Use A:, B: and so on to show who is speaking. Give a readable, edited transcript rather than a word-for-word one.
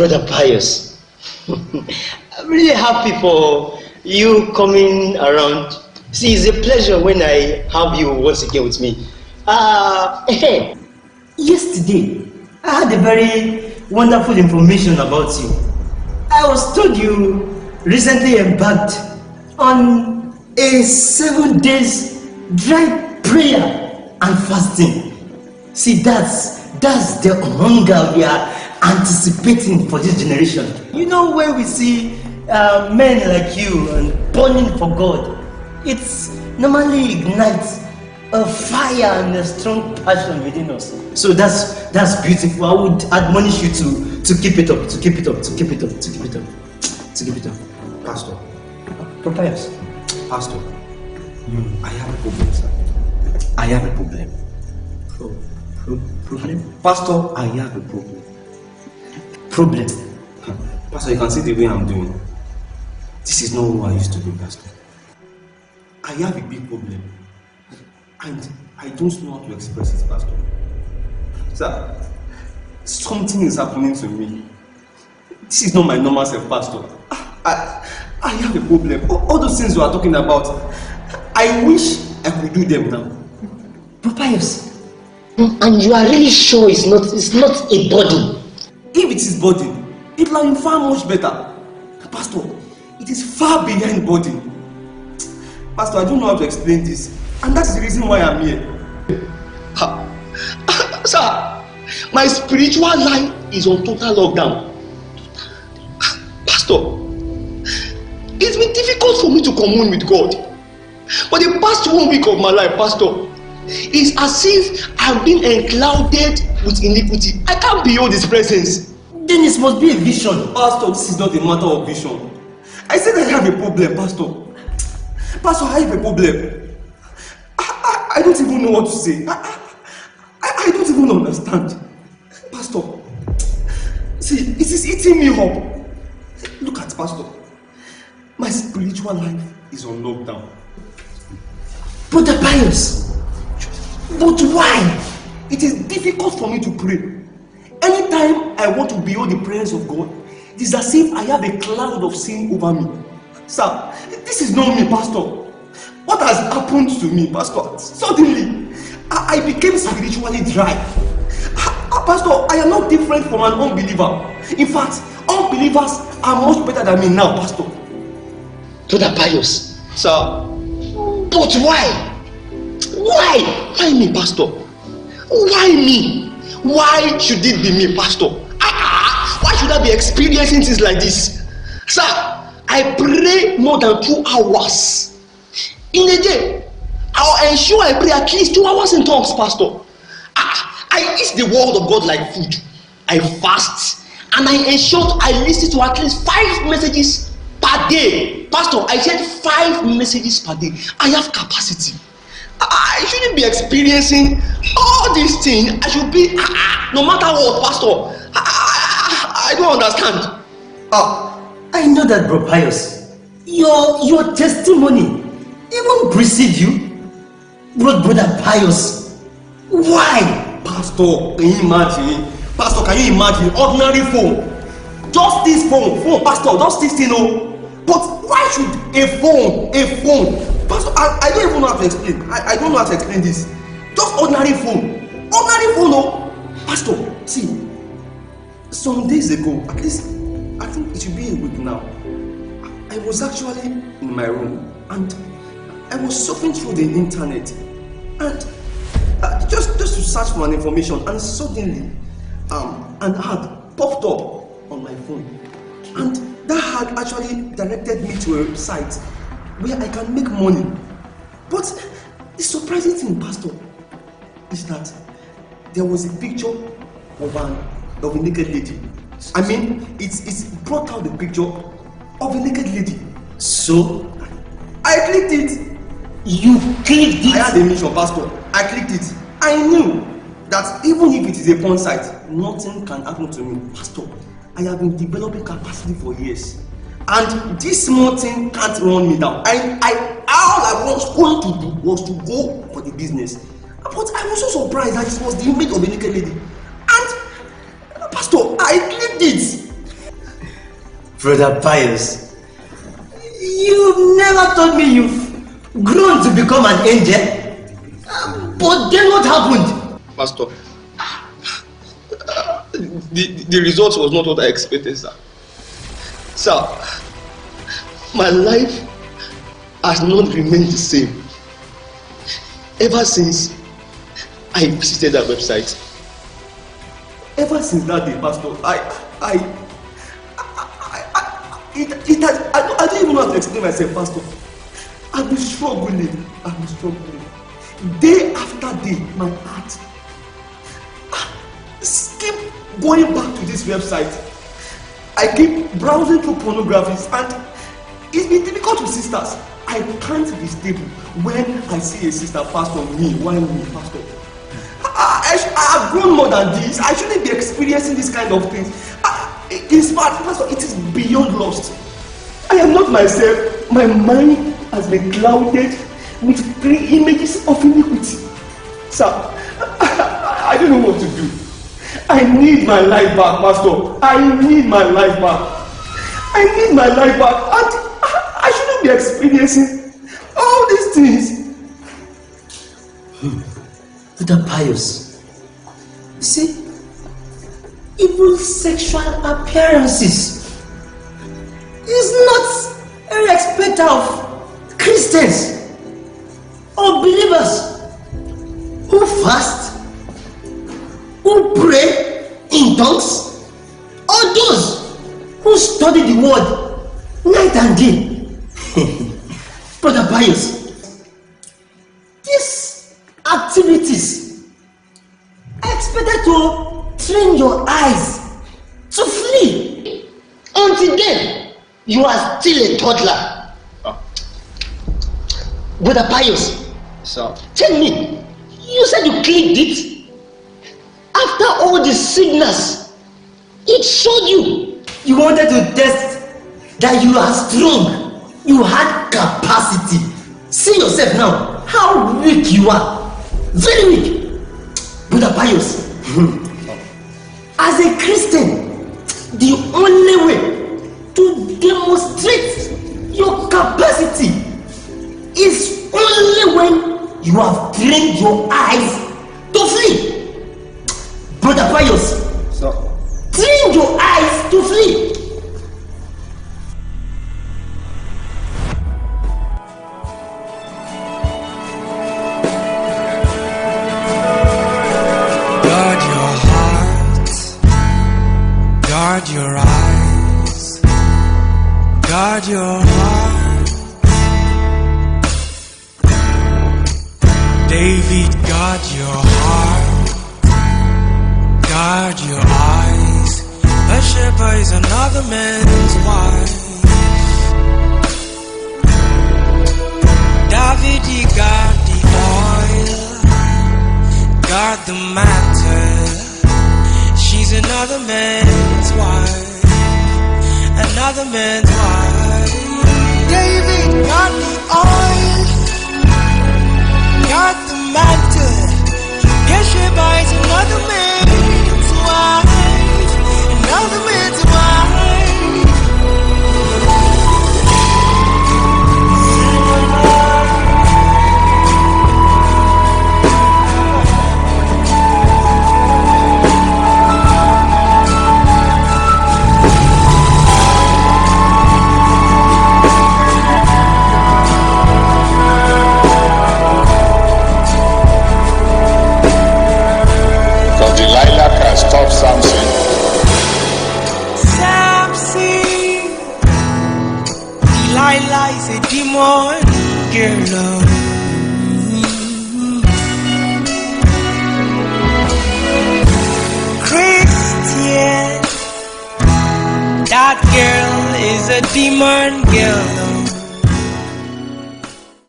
A: Brother Pius, I'm really happy for you coming around. See, it's a pleasure when I have you once again with me. Yesterday, I had a very wonderful information about you. I was told you recently embarked on a 7 days dry prayer and fasting. See, that's the hunger we are anticipating for this generation. You know, when we see men like you and burning for God, it normally ignites a fire and a strong passion within us. So that's beautiful. I would admonish you to keep it up, to keep it up, to keep it up, to keep it up, to keep it up.
B: Pastor.
A: Propius.
B: Pastor. I have a problem, sir. I have a problem.
A: Problem?
B: Pastor, I have a problem.
A: Problem?
B: Pastor, you can see the way I'm doing. This is not who I used to be, Pastor. I have a big problem. And I don't know how to express it, Pastor. Sir, something is happening to me. This is not my normal self, Pastor. I have a problem. All those things you are talking about, I wish I could do them now.
A: Propius, and you are really sure it's not a body?
B: If it is body, it will be far much better. Pastor, it is far behind body. Pastor, I don't know how to explain this. And that's the reason why I'm here.
C: Sir, my spiritual life is on total lockdown. Pastor, it's been difficult for me to commune with God. But the past 1 week of my life, Pastor, is as if I've been enclouded with iniquity. I can't behold His presence.
A: Then it must be a vision.
B: Pastor, this is not a matter of vision. I said I have a problem, Pastor. Pastor, I have a problem. I don't even know what to say. I don't even understand. Pastor, see, it is eating me up. Look at Pastor. My spiritual life is on lockdown.
A: Brother Pius, but why?
B: It is difficult for me to pray. Anytime I want to behold the presence of God, it is as if I have a cloud of sin over me. Sir, this is not me, Pastor. What has happened to me, Pastor? Suddenly, I became spiritually dry. Pastor, I am not different from an unbeliever. In fact, unbelievers are much better than me now, Pastor.
A: Brother Pius,
C: Sir,
A: but why?
C: why? Why me, Pastor? Why me? Why should it be me, Pastor? Why should I be experiencing things like this? Sir, I pray more than 2 hours in a day. I'll ensure I pray at least 2 hours in tongues, Pastor. I eat the word of God like food. I fast, and I ensure I listen to at least 5 messages per day. Pastor, I said 5 messages per day. I have capacity. I shouldn't be experiencing all these things. I should be, no matter what, Pastor. I don't understand.
A: I know that, Bro Pius. Your testimony even precede you, Brother Pius. Why?
B: Pastor, can you imagine? Pastor, can you imagine? Ordinary phone. Just this phone, Pastor, just this thing, But why should a phone, Pastor, I don't even know how to explain. I don't know how to explain this. Just ordinary phone. Ordinary phone, Pastor, see, some days ago, at least, I think it should be a week now, I was actually in my room and I was surfing through the internet and just to search for an information, and suddenly an ad popped up on my phone, and that ad actually directed me to a site where I can make money. But the surprising thing, Pastor, is that there was a picture of a naked lady. I mean, it's brought out the picture of a naked lady.
A: So
B: I clicked it.
A: You clicked it?
B: I had a mission, Pastor. I clicked it. I knew that even if it is a porn site, nothing can happen to me. Pastor, I have been developing capacity for years, and this small thing can't run me down. All I was going to do was to go for the business. But I was so surprised that it was the image of a naked lady. And Pastor, I clicked it.
A: Brother Pius, you've never told me you've grown to become an angel. But then what happened?
C: Pastor, the result was not what I expected, sir. Sir, my life has not remained the same ever since I visited that website. Ever since that day, Pastor, I don't even know how to explain myself, Pastor. I've been struggling. Day after day, my heart keep going back to this website. I keep browsing through pornographies, and it's been difficult with sisters. I can't be stable when I see a sister, Pastor, why me, Pastor? I have grown more than this. I shouldn't be experiencing this kind of things. In fact, Pastor, it is beyond lost. I am not myself. My mind has been clouded with three images of iniquity. Sir, I don't know what to do. I need my life back, Pastor. I need my life back. And I shouldn't be experiencing all these things.
A: Brother Pius, you see, even sexual appearances is not a respect of Christians or believers who fast, who pray in tongues, or those who study the word night and day. Brother Pius, these activities are expected to train your eyes to flee. Until then, you are still a toddler. Brother Pius,
C: sir,
A: tell me, you said you clicked it. After all the signals it showed you, you wanted to test that you are strong, you had capacity. See yourself now, how weak you are. Very weak. Brother Pius, as a Christian, the only way to demonstrate your capacity is only when you have trained your eyes to flee. Brother Pius,
C: sir,
A: train your eyes to flee.
D: Guard your heart, guard your eyes, guard your heart. David, guard your heart, guard your eyes. Bathsheba is another man's wife. David, he got the oil, guard the matter. She's another man's wife, another man's wife. David got the oil, got the matter. Bathsheba is another man's wife, another man's wife.
E: Stop Samson.
D: Samson, Delilah is a demon girl. Christian, that girl is a demon girl.